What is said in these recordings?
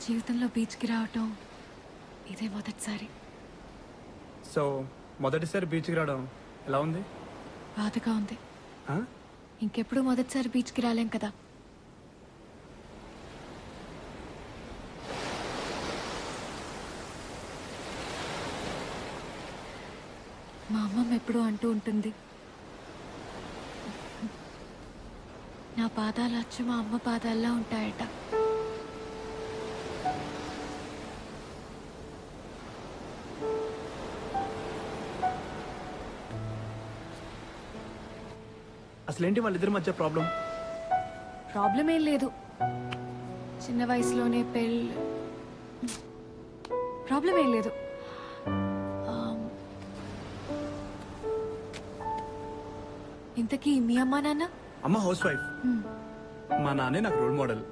జీవితంలో బీచ్కి రావటం ఇదే మొదటిసారి. సో మొదటిసారి బీచ్కి రావడం ఎలా ఉంది? బాధగా ఉంది. ఆ? ఇంకెప్పుడు మొదటిసారి బీచ్కి రాలేం కదా. మా అమ్మమ్మ ఎప్పుడూ అంటూ ఉంటుంది, నా పాదాలు అచ్చు మా అమ్మ పాదాల్లా ఉంటాయట. అసలేంటి వాళ్ళిద్దరి మధ్య ప్రాబ్లం? ప్రాబ్లం ఏం లేదు, చిన్న వయసులోనే పెళ్ళి. ప్రాబ్లం ఏం లేదు. ఇంతకీ మీ అమ్మా నాన్న? అమ్మ హౌస్ వైఫ్, మా నాన్నే నాకు రోల్ మోడల్.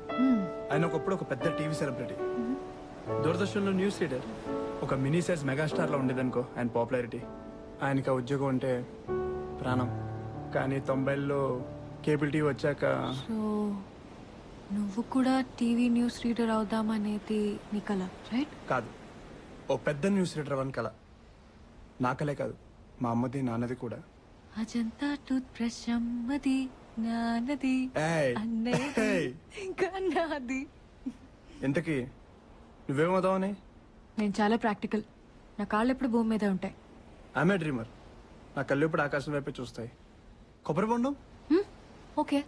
ఆయన ఒకప్పుడు ఒక పెద్ద టీవీ సెలబ్రిటీ, దూరదర్శన్లో న్యూస్ రీడర్, ఒక మినీ సైజ్ మెగాస్టార్ లో ఉండేదనుకో ఆయన పాపులారిటీ. ఆయనకి ఆ ఉద్యోగం అంటే ప్రాణం. కానీ 90ల్లో కేబుల్ టీవీ వచ్చాక. సో నువ్వు కూడా టీవీ న్యూస్ రీడర్ అవుదామనేది నీ కల, రైట్? కాదు, ఓ పెద్ద న్యూస్ రీడర్ అని కల. నా కలే కాదు, మా అమ్మది నాన్నది కూడా. అజంతా టూత్ బ్రష్ అమ్మది నాన్నది అన్నది ఇంకా నాది. ఇంతకీ నువ్వేమవుతావని? నేను చాలా ప్రాక్టికల్. నా కాళ్ళు ఎప్పుడు భూమి మీద ఉంటాయి. ఆమె డ్రీమర్. నా కళ్ళు ఇప్పుడు ఆకాశం వైపే చూస్తాయి. కొబ్బరి బొండం ఓకే.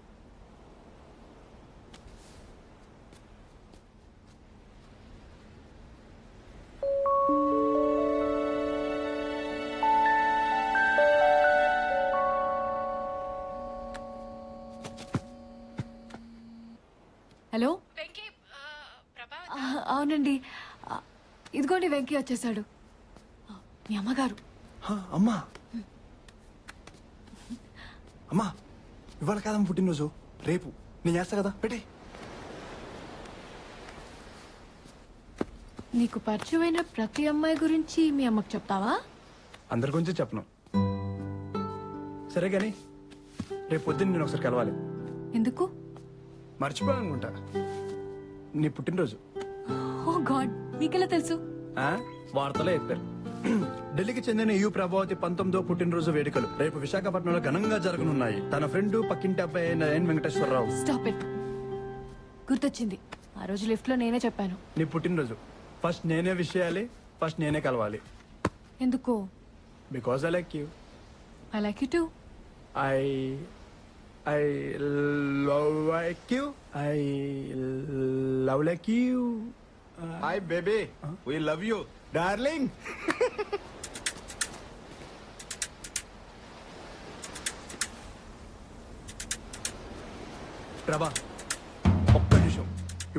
హలో, అవునండి. ఇదిగోండి, వెంకీ వచ్చేసాడు. మీ అమ్మగారు. అమ్మా అమ్మా, ఇవాళ కాదమ్మ పుట్టినరోజు, రేపు. నేను చేస్తా కదా, పెట్టే. నీకు పరిచయమైన ప్రతి అమ్మాయి గురించి మీ అమ్మకు చెప్తావా? అందరి గురించి చెప్పను. సరే గాని రేపు పొద్దున్న నేను ఒకసారి కలవాలి. ఎందుకు? మర్చిపోయానుకుంటా, నీ పుట్టినరోజు. ఓ గాడ్, మీకెలా తెలుసు? వార్తలో చెప్పారు. ఢిల్లీకి చెందిన యు ప్రభావతి 19వ పుట్టినరోజు వేడుకలు రేపు విశాఖపట్నంలో ఘనంగా జరగనున్నాయి. తన ఫ్రెండ్ పక్కింటి అబ్బాయి అయిన ఎన్ వెంకటేశ్వరరావు. Stop it. గుర్తొచ్చింది, ఆ రోజు లిఫ్ట్ లో నేనే చెప్పాను. నీ పుట్టినరోజు. ఫస్ట్ నేనే విష్ చేయాలి, ఫస్ట్ నేనే కలవాలి. ఎందుకు? Because I like you. I like you two. I love like you. I love like you. Hi baby, we love you, darling. ప్రభా, ఒక్క నిమిషం,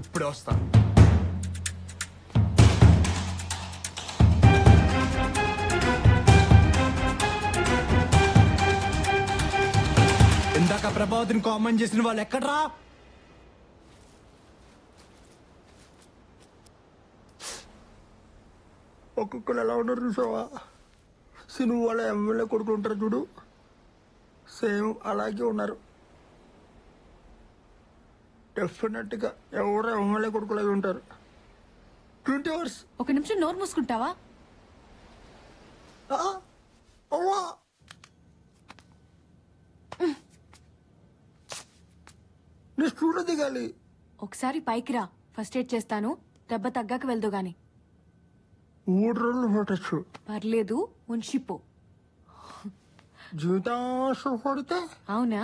ఇప్పుడే వస్తా. ఇందాక ప్రభావతిని కామెంట్ చేసిన వాళ్ళు ఎక్కడ్రా? ఒక్కొక్కరు ఎలా ఉన్నారు చూసావా? సినిమా వాళ్ళ ఎమ్మెల్యే కొడుకులు ఉంటారు చూడు, సేమ్ అలాగే ఉన్నారు. డెఫినెట్ గా ఎవరో ఎమ్మెల్యే కొడుకులు ఉంటారు. 20 hours. ఒక నిమిషం నోరు మూసుకుంటావా? నేను స్కూల్లో దిగాలి. ఒకసారి పైకి రా, ఫస్ట్ ఎయిడ్ చేస్తాను. దెబ్బ తగ్గాక వెళ్దు గాని. 3 రోజులు పట్టచ్చు. పర్లేదు, ఉంచిపో. జీవితాంశం పడితే అవునా?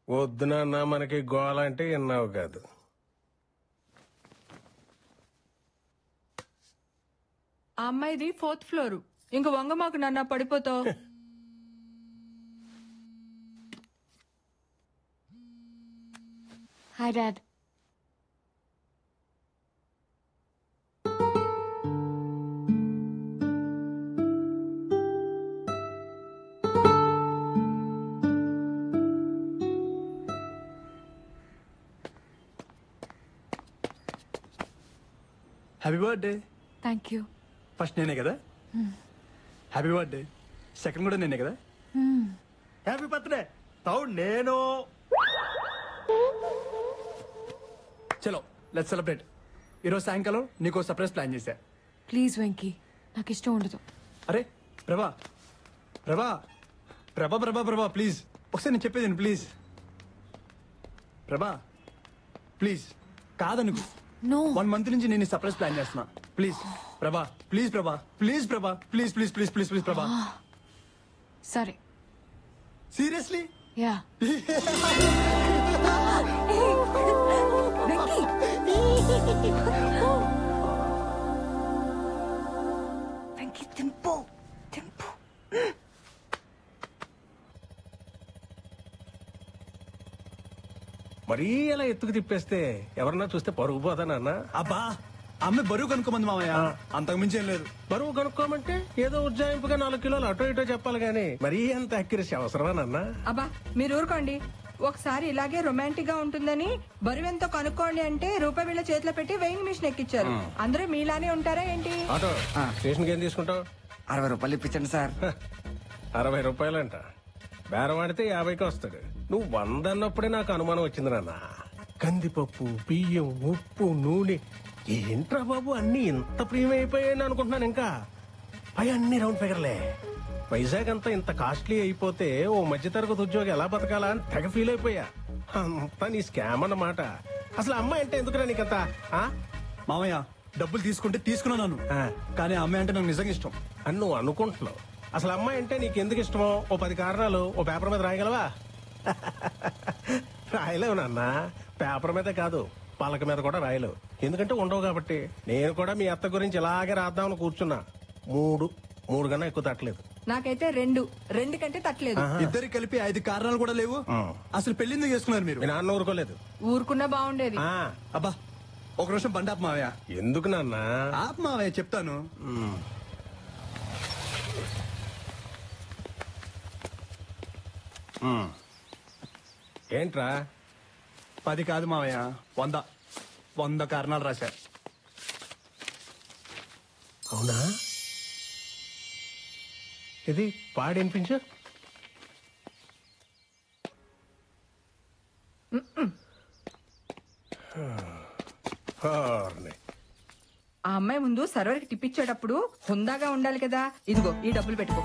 వద్దునన్నా మనకి గోల అంటే విన్నావు కాదు. ఆ అమ్మాయిది 4th ఫ్లోర్. ఇంక వంగమాకు నాన్న, పడిపోతావు. Hi dad. Happy birthday. Thank you. First నేనే కదా. Happy birthday. సెకండ్ కూడా నేనే కదా. Happy birthday. థర్డ్ నేను. చలో లెట్స్ సెలబ్రేట్. ఈరోజు సాయంకాలం నీకు సర్ప్రైజ్ ప్లాన్ చేశా. ప్లీజ్ వెంకీ, నాకు ఇష్టం ఉండదు. అరే ప్రభా ప్రభా ప్రభా ప్రభా ప్రభా ప్లీజ్ ఒకసారి నేను చెప్పేది ప్లీజ్. ప్రభా ప్లీజ్ కాదనుకు. నో. 1 month నుంచి నేను సర్ప్రైజ్ ప్లాన్ చేస్తున్నా. ప్లీజ్ ప్రభా, ప్లీజ్ ప్రభా, ప్లీజ్ ప్రభా, please please please please please ప్రభా. సరే. సీరియస్లీ? యా. వెంకీ. వెంకీ తింపు తింపు. మరీ అలా ఎత్తుకు తిప్పేస్తే ఎవరన్నా చూస్తే పరుగు పోతానన్నా. అబ్బా అమ్మాయి బరువు కనుక్కోమంది మామయ్య, అంతకు మించి ఏం లేదు. బరువు కనుక్కోమంటే ఏదో ఉజ్జాయింపుగా 4 కిలోలు అటో ఇటో చెప్పాలి గానీ మరీ అంత అక్యురసీ అవసరమానన్నా? అబ్బా మీరు ఊరుకోండి. ఒకసారి ఇలాగే రొమాంటిక్ గా ఉంటుందని బరువెంతో కనుక్కోండి అంటే రూపాయి వీళ్ళ చేతిలో పెట్టి వెయింగ్ మిషన్ ఎక్కిచ్చారు. అందరూ మీలానే ఉంటారా ఏంటి? ఆటో స్టేషన్కి ఏం తీసుకుంటావు? 60 రూపాయలు ఇప్పించండి సార్. 60 రూపాయలంట. బేరం ఆడితే 50కి వస్తాడు. నువ్వు 100 అన్నప్పుడే నాకు అనుమానం వచ్చింది నాన్న. కందిపప్పు, బియ్యం, ఉప్పు, నూనె ఏంట్రా బాబు అన్ని ఇంత ప్రీమియం అయిపోయాయని అనుకుంటున్నాను. ఇంకా పై అన్ని రౌండ్ ఫిగర్లే. వైజాగ్ అంతా ఇంత కాస్ట్లీ అయిపోతే ఓ మధ్యతరగతి ఉద్యోగి ఎలా బతకాలా అని తెగ ఫీల్ అయిపోయా. అంతా నీ స్కామ్ అన్నమాట. అసలు అమ్మాయి అంటే ఎందుకురా నీకంతా? మామయ్య డబ్బులు తీసుకుంటే తీసుకున్నాను, కానీ ఆ అమ్మాయి అంటే నాకు నిజంగా ఇష్టం అని నువ్వు అనుకుంటున్నావు. అసలు అమ్మాయి అంటే నీకు ఎందుకు ఇష్టమో ఓ 10 కారణాలు ఓ పేపర్ మీద రాయగలవా? రాయలేవు నాన్న. పేపర్ మీద కాదు, పలక మీద కూడా రాయలేవు. ఎందుకంటే ఉండవు కాబట్టి. నేను కూడా మీ అత్త గురించి ఇలాగే రాద్దామని కూర్చున్నా. 3 కన్నా ఎక్కువ తట్టలేదు. నాకైతే 2 కంటే తట్టలేదు. ఇద్దరు కలిపి 5 కారణాలు కూడా లేవు. అసలు పెళ్లి ఎందుకు చేసుకున్నారు మీరు? మీ నాన్న ఊరుకోలేదు. ఊరుకున్నా బాగుండేది. అబ్బా ఒక నిమిషం బండి ఆపు మావయ్య. ఎందుకు నాన్న? ఆపు మావయ్య చెప్తాను. ఏంట్రా? 10 కాదు మావయ్య, 100 కారణాలు రాశా. అవునా? ఇది పాడి వినిపించు. ఆ అమ్మాయి ముందు సర్వర్ కి టిప్ ఇచ్చేటప్పుడు హుందాగా ఉండాలి కదా. ఇదిగో ఈ డబ్బులు పెట్టుకో.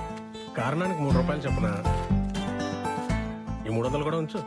కారణానికి 3 రూపాయలు చెప్పున. ఈ 300 కూడా ఉంచు.